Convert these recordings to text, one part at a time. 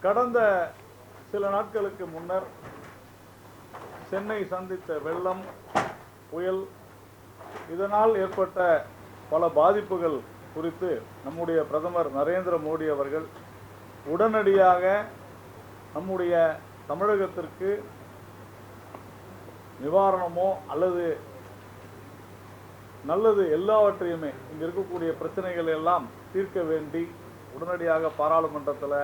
கடந்த சில நாட்களுக்கு முன்னர் சென்னை சந்தித்த வெள்ளம், புயல், இதனால் ஏற்பட்ட பல பாதிப்புகள் குறித்து நம்முடைய பிரதமர் நரேந்திர மோடி அவர்கள் உடனடியாக நம்முடைய தமிழகத்திற்கு நிவாரணமோ அல்லது நல்லது எல்லாவற்றையுமே இங்கே இருக்கக்கூடிய பிரச்சனைகள் எல்லாம் தீர்க்க வேண்டி உடனடியாக பாராளுமன்றத்தில்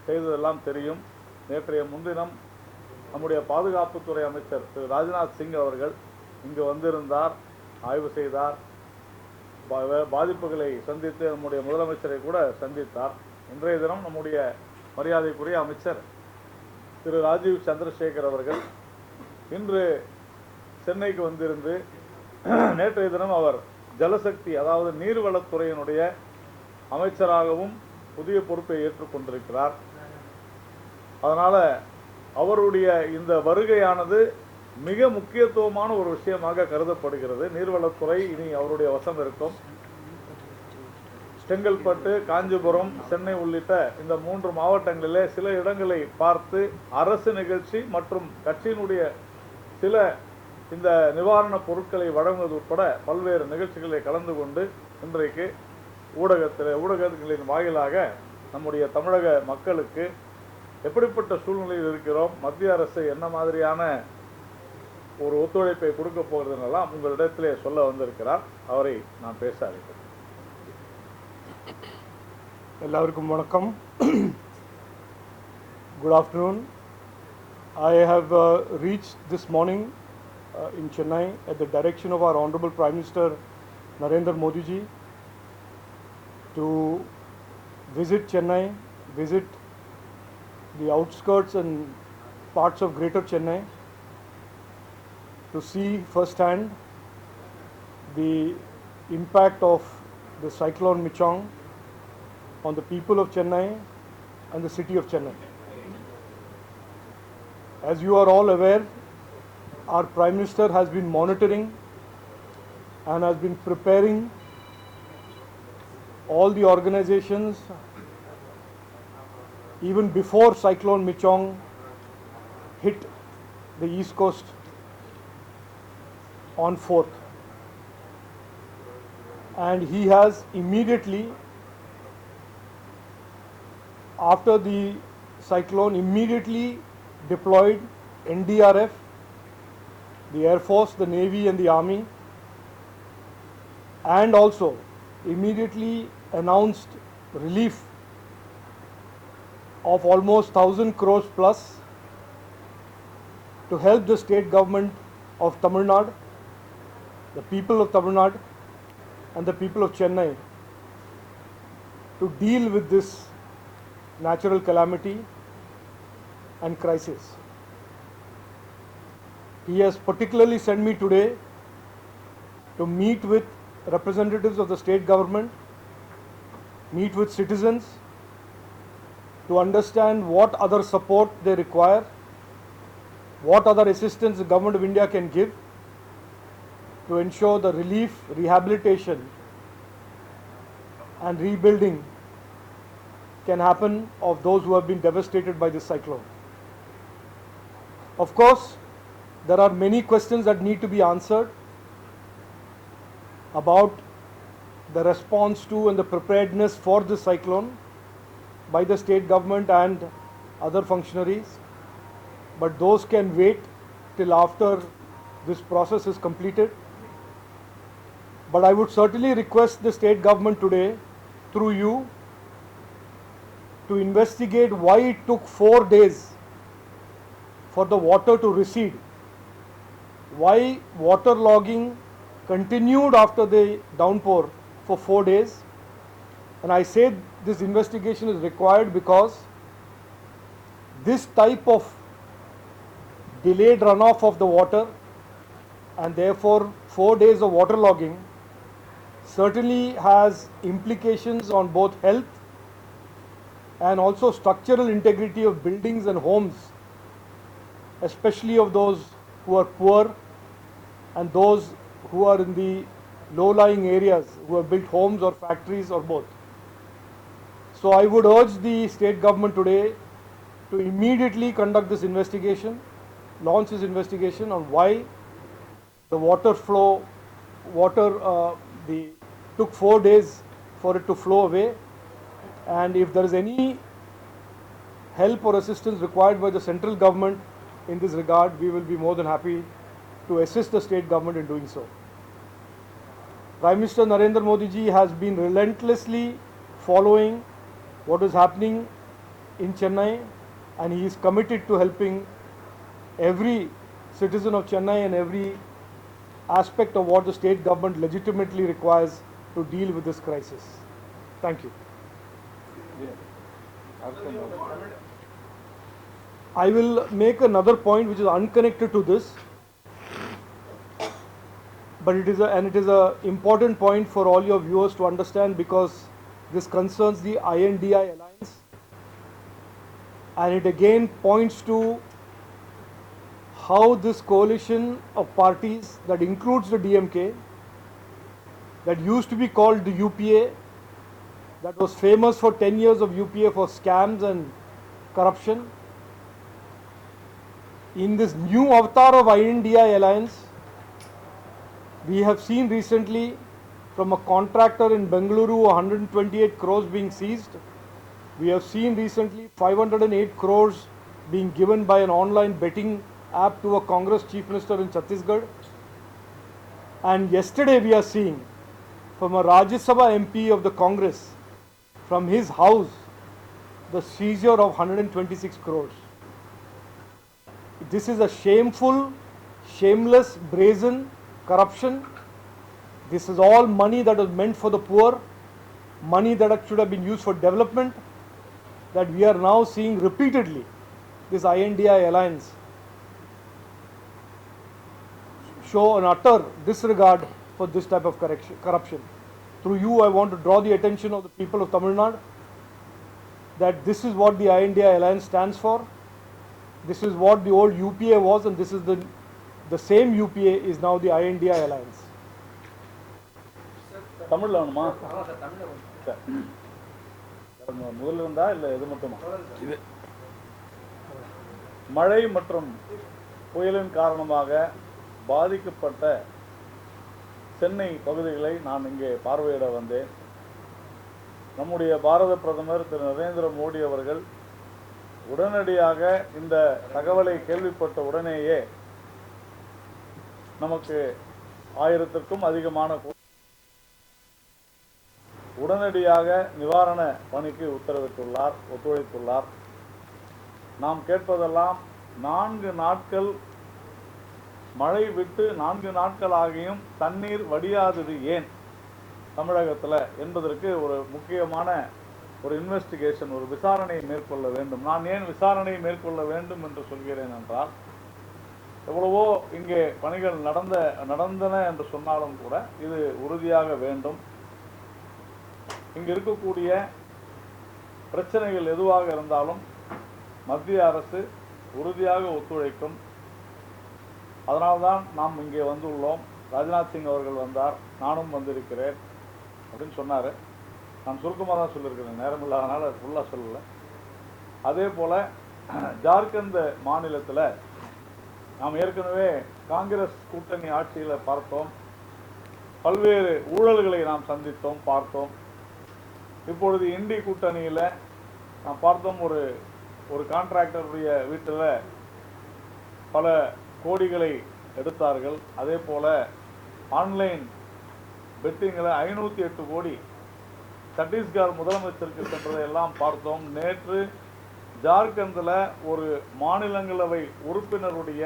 செய்ததெல்லாம் தெரியும். நேற்றைய முன்தினம் நம்முடைய பாதுகாப்புத்துறை அமைச்சர் திரு ராஜ்நாத் சிங் அவர்கள் இங்கு வந்திருந்தார், ஆய்வு செய்தார், பாதிப்புகளை சந்தித்து நம்முடைய முதலமைச்சரை கூட சந்தித்தார். இன்றைய தினம் நம்முடைய மரியாதைக்குரிய அமைச்சர் திரு ராஜீவ் சந்திரசேகர் அவர்கள் இன்று சென்னைக்கு வந்திருந்து நேற்றைய தினம் அவர் ஜலசக்தி அதாவது நீர்வளத்துறையினுடைய அமைச்சராகவும் புதிய பொறுப்பை ஏற்றுக்கொண்டிருக்கிறார். அதனால் அவருடைய இந்த வருகையானது மிக முக்கியத்துவமான ஒரு விஷயமாக கருதப்படுகிறது. நீர்வளத்துறை இனி அவருடைய வசம் இருக்கும். செங்கல்பட்டு, காஞ்சிபுரம், சென்னை உள்ளிட்ட இந்த 3 மாவட்டங்களிலே சில இடங்களை பார்த்து அரசு நிகழ்ச்சி மற்றும் கட்சியினுடைய சில இந்த நிவாரணப் பொருட்களை வழங்குவது உட்பட பல்வேறு நிகழ்ச்சிகளை கலந்து கொண்டு இன்றைக்கு ஊடகங்களின் வாயிலாக நம்முடைய தமிழக மக்களுக்கு எப்படிப்பட்ட சூழ்நிலையில் இருக்கிறோம், மத்திய அரசு என்ன மாதிரியான ஒரு ஒத்துழைப்பை கொடுக்க போகிறதுனெல்லாம் உங்களிடத்திலே சொல்ல வந்திருக்கிறார். அவரை நான் பேச அழைக்கிறேன். எல்லாருக்கும் வணக்கம். Good afternoon. I have reached this morning in Chennai at the direction of our Honorable Prime Minister Narendra Modi ji to visit Chennai, visit the outskirts and parts of Greater Chennai to see firsthand the impact of the cyclone Michong on the people of Chennai and the city of Chennai. As you are all aware, our Prime Minister has been monitoring and has been preparing all the organizations even before Cyclone Michong hit the East Coast on 4th. And he has immediately, after the cyclone, immediately deployed NDRF, the Air Force, the Navy and the Army, and also immediately announced relief of almost 1,000 crores plus to help the state government of Tamil Nadu, the people of Tamil Nadu and the people of Chennai to deal with this natural calamity and crisis. He has particularly sent me today to meet with representatives of the state government, meet with citizens to understand what other support they require, what other assistance the Government of India can give to ensure the relief, rehabilitation and rebuilding can happen of those who have been devastated by this cyclone. Of course, there are many questions that need to be answered about the response to and the preparedness for this cyclone by the state government and other functionaries, but those can wait till after this process is completed. But I would certainly request the state government today, through you, to investigate why it took 4 days for the water to recede, why waterlogging continued after the downpour for 4 days. And I say this investigation is required because this type of delayed runoff of the water and therefore 4 days of waterlogging certainly has implications on both health and also structural integrity of buildings and homes, especially of those who are poor and those who are in the low-lying areas who have built homes or factories or both. So I would urge the state government today to immediately conduct this investigation, launch this investigation on why the the took 4 days for it to flow away, and if there is any help or assistance required by the central government in this regard, we will be more than happy to assist the state government in doing so. Prime Minister Narendra Modi ji has been relentlessly following what is happening in Chennai, and he is committed to helping every citizen of Chennai and every aspect of what the state government legitimately requires to deal with this crisis. Thank you. I will make another point which is unconnected to this, but it is a important point for all your viewers to understand, because this concerns the INDI alliance, and it again points to how this coalition of parties that includes the DMK, that used to be called the UPA, that was famous for 10 years of UPA for scams and corruption, in this new avatar of INDI alliance, we have seen recently from a contractor in Bengaluru 128 crores being seized. We have seen recently 508 crores being given by an online betting app to a Congress chief minister in Chhattisgarh. And yesterday we are seeing from a Rajya Sabha MP of the Congress, from his house, the seizure of 126 crores. This is a shameful, shameless, brazen corruption. This is all money that was meant for the poor, money that should have been used for development, that we are now seeing repeatedly. This INDI alliance show an utter disregard for this type of corruption. Through you, I want to draw the attention of the people of Tamil Nadu that this is what the INDI alliance stands for. This is what the old UPA was, and this is the same UPA is now the INDI alliance. தமிழ்ல வேணுமா? முதல்ல இருந்தா இல்ல இது மட்டுமா? மழை மற்றும் புயலின் காரணமாக பாதிக்கப்பட்ட சென்னை பகுதிகளை நான் இங்கே பார்வையிட வந்தேன். நம்முடைய பாரத பிரதமர் திரு நரேந்திர மோடி அவர்கள் உடனடியாக இந்த தகவலை கேள்விப்பட்ட உடனேயே நமக்கு 1000க்கும் அதிகமான உடனடியாக நிவாரண பணிக்கு உத்தரவிட்டுள்ளார், ஒத்துழைத்துள்ளார். நாம் கேட்பதெல்லாம் 4 நாட்கள் மழை விட்டு 4 நாட்கள் ஆகியும் தண்ணீர் வடியாதது ஏன் தமிழகத்தில் என்பதற்கு ஒரு முக்கியமான ஒரு இன்வெஸ்டிகேஷன், ஒரு விசாரணை மேற்கொள்ள வேண்டும். நான் ஏன் விசாரணை மேற்கொள்ள வேண்டும் என்று சொல்கிறேன் என்றால், எவ்வளவோ இங்கே பணிகள் நடந்தன என்று சொன்னாலும் கூட இது உறுதியாக வேண்டும். இங்கு இருக்கக்கூடிய பிரச்சனைகள் எதுவாக இருந்தாலும் மத்திய அரசு உறுதியாக ஒத்துழைக்கும். அதனால்தான் நாம் இங்கே வந்துள்ளோம். ராஜ்நாத் சிங் அவர்கள் வந்தார், நானும் வந்திருக்கிறேன் அப்படின்னு சொன்னார். நான் சுருக்கமாக தான் சொல்லியிருக்கிறேன், நேரம் இல்லாதனால ஃபுல்லாக சொல்லலை. அதே போல் ஜார்க்கண்ட் மாநிலத்தில் நாம் ஏற்கனவே காங்கிரஸ் கூட்டணி ஆட்சியில் பார்த்தோம், பல்வேறு ஊழல்களை நாம் சந்தித்தோம், பார்த்தோம். இப்பொழுது இண்டி கூட்டணியில் நாம் பார்த்தோம், ஒரு கான்ட்ராக்டருடைய வீட்டில் பல கோடிகளை எடுத்தார்கள். அதே போல் ஆன்லைன் பெட்டிங்கில் 508 கோடி சத்தீஸ்கர் முதலமைச்சருக்கு சென்றதை எல்லாம் பார்த்தோம். நேற்று ஜார்க்கண்டில் ஒரு மாநிலங்களவை உறுப்பினருடைய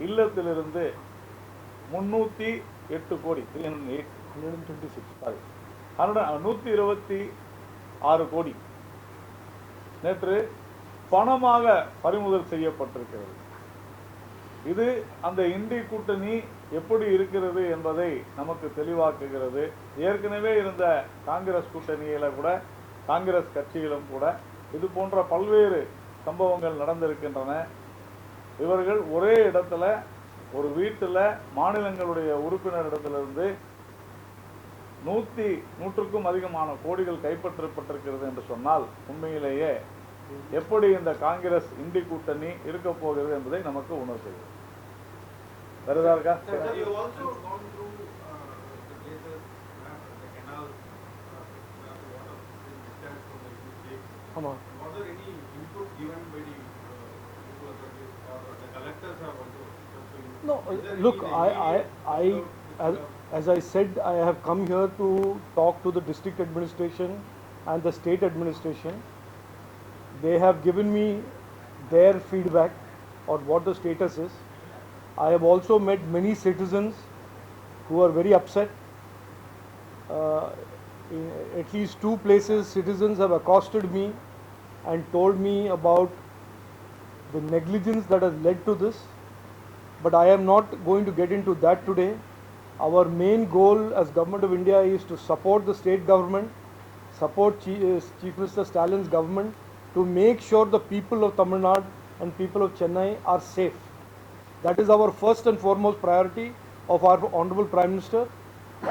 இல்லத்திலிருந்து 308 கோடி 126 கோடி நேற்று பணமாக பறிமுதல் செய்யப்பட்டிருக்கிறது. இது அந்த இண்டி கூட்டணி எப்படி இருக்கிறது என்பதை நமக்கு தெளிவாக்குகிறது. ஏற்கனவே இருந்த காங்கிரஸ் கூட்டணியில கூட, காங்கிரஸ் கட்சியிலும் கூட இது போன்ற பல்வேறு சம்பவங்கள் நடந்திருக்கின்றன. இவர்கள் ஒரே இடத்துல ஒரு வீட்டில் மாநிலங்களுடைய உறுப்பினர் இடத்திலிருந்து நூற்றுக்கும் அதிகமான கோடிகள் கைப்பற்றப்பட்டிருக்கிறது என்று சொன்னால் உண்மையிலேயே எப்படி இந்த காங்கிரஸ் இண்டி கூட்டணி இருக்க போகிறது என்பதை நமக்கு உணர்வு செய்யும். வேற ஏதாவது இருக்கா? ஆமா. No, look, as I said, I have come here to talk to the district administration and the state administration. They have given me their feedback on what the status is. I have also met many citizens who are very upset. In at least 2 places, citizens have accosted me and told me about the negligence that has led to this. But I am not going to get into that today. Our main goal as Government of India is to support the state government, support Chief Minister Stalin's government to make sure the people of Tamil Nadu and people of Chennai are safe. That is our first and foremost priority of our Honorable Prime Minister,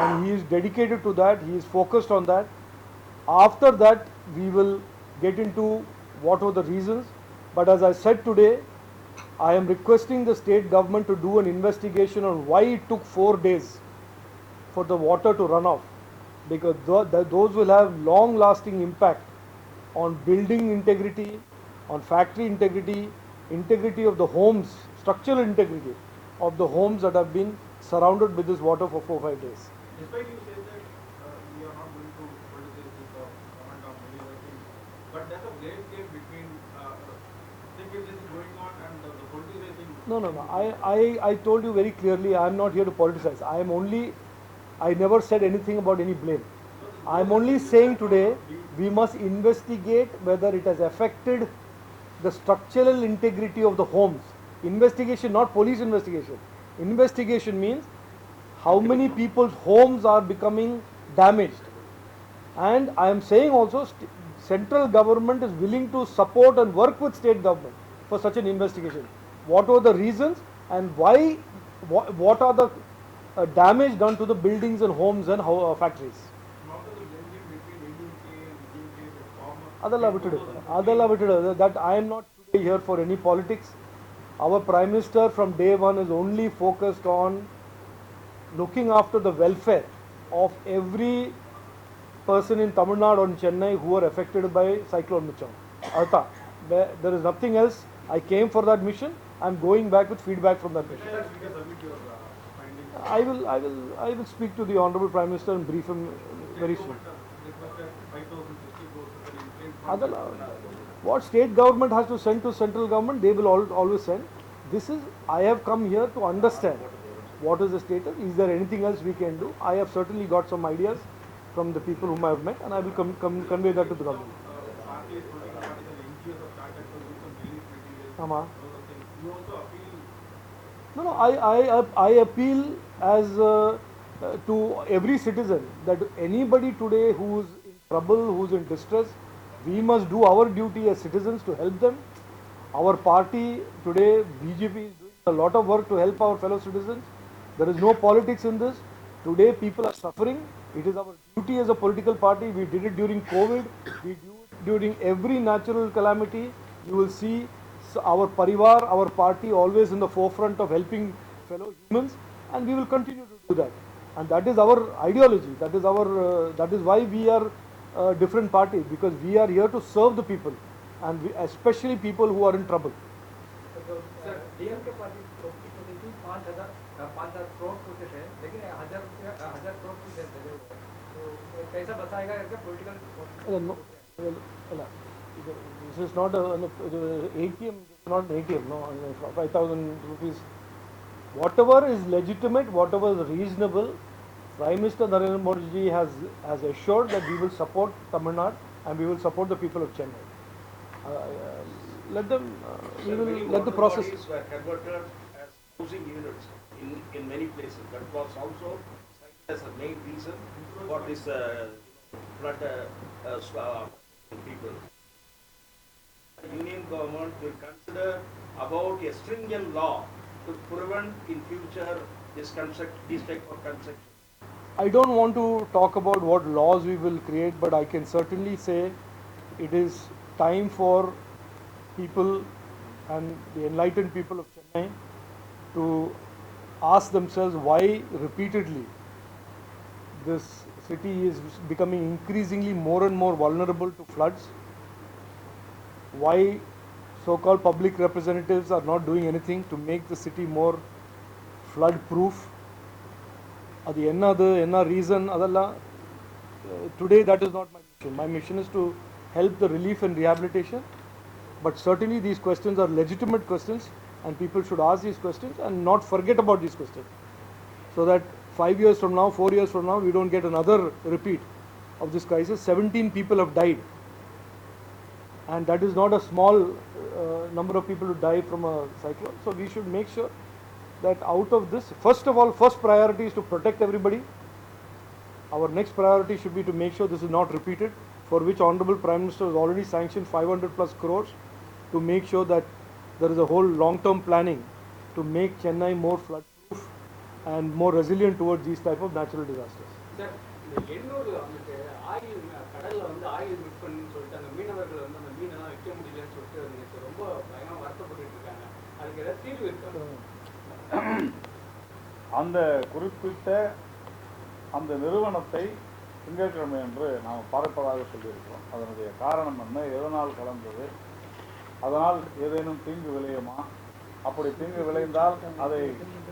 and he is dedicated to that, he is focused on that. After that, we will get into what were the reasons. But as I said today, I am requesting the state government to do an investigation on why it took 4 days for the water to run off, because those will have long lasting impact on building integrity, on factory integrity, integrity of the homes, structural integrity of the homes that have been surrounded with this water for 4-5 days. Despite you say that you are not going to politicize this or comment on many other things, but there's a great gap between thing which is going on and the politicizing. No. I told you very clearly, I am not here to politicize. I never said anything about any blame. I am only saying today we must investigate whether it has affected the structural integrity of the homes. Investigation, not police investigation. Investigation means how many people's homes are becoming damaged. And I am saying also central government is willing to support and work with state government for such an investigation. What were the reasons and why, what are the damage done to the buildings and homes and factories? That I am not today here for any politics. Our Prime Minister from day one is only focused on looking after the welfare of every person in Tamil Nadu and Chennai who are affected by Cyclone Micham. There is nothing else. I came for that mission. I am going back with feedback from that mission. I will speak to the Honorable Prime Minister and brief him very soon. What state government has to send to central government, they will always send. I have come here to understand what is the status. Is there anything else we can do? I have certainly got some ideas from the people whom I have met, and I will convey that to the government. No, I appeal as to every citizen that anybody today who is in trouble, who is in distress, we must do our duty as citizens to help them. Our party today, BJP, is doing a lot of work to help our fellow citizens. There is no politics in this. Today people are suffering. It is our duty as a political party. We did it during COVID. We do it during every natural calamity. You will see our parivar, our party always in the forefront of helping fellow humans, and we will continue to do that. And that is our ideology. That is why we are a different party, because we are here to serve the people, and especially people who are in trouble. Sir DM के party की 5,000 करोड़ पूछे थे, लेकिन 1,000 करोड़ की दे रहे हो, तो कैसा बताएगा इनका political? This is not an ATM. Not an ATM. No, 5,000 rupees. Whatever is legitimate, whatever is reasonable, Prime Minister Narendra Modi has assured that we will support Tamil Nadu and we will support the people of Chennai. Let them. We will let the process. Bodies were converted as housing units in many places. That was also cited as a main reason for this flood people. The Union government will consider about a stringent law to prevent in future this type of construction. I don't want to talk about what laws we will create, but I can certainly say it is time for people and the enlightened people of Chennai to ask themselves why repeatedly this city is becoming increasingly more and more vulnerable to floods, why so-called public representatives are not doing anything to make the city more flood proof. Adu enna reason adalla today that is not my mission. My mission is to help the relief and rehabilitation, but certainly these questions are legitimate questions and people should ask these questions and not forget about these questions, so that 5 years from now, 4 years from now, we don't get another repeat of this crisis. 17 people have died, and that is not a small number of people who die from a cyclone. So we should make sure that out of this, first of all, first priority is to protect everybody. Our next priority should be to make sure this is not repeated, for which Honorable Prime Minister has already sanctioned 500 plus crores to make sure that there is a whole long-term planning to make Chennai more flood-proof and more resilient towards these type of natural disasters. Sir, இந்த எண்ணூர் வந்துட்டு oil கடல்ல வந்து oil mix பண்ணி சொல்லிட்டு அந்த மீனவர்கள் வந்து அந்த மீனெல்லாம் வைக்க முடியலன்னு சொல்லிட்டு நேற்று ரொம்ப பயங்கரமா வருத்தப்பட்டு இருக்காங்க. அதுக்கு ஏதாவது தீர்வு இருக்கா? அந்த குறிப்பிட்ட அந்த நிறுவனத்தை திங்கட்கிழமை என்று நாம் பார்ப்பதாக சொல்லியிருக்கிறோம். அதனுடைய காரணம் என்ன, எதனால் கலந்தது, அதனால் ஏதேனும் தீங்கு விளையுமா, அப்படி தீங்கு விளைந்தால் அதை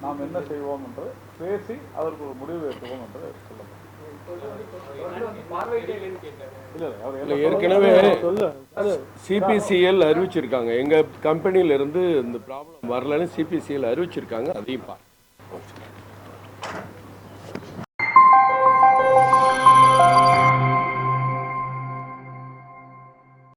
நாம் என்ன செய்வோம் என்று பேசி அதற்கு ஒரு முடிவு எடுத்துவோம் என்று சொல்லலாம். ஏற்கனவே சிபிசிஎல் அறிவிச்சிருக்காங்க, எங்க கம்பெனியில இருந்து இந்த ப்ராப்ளம் வரலன்னு சிபிசிஎல் அறிவிச்சிருக்காங்க, அதையும் பாருங்க.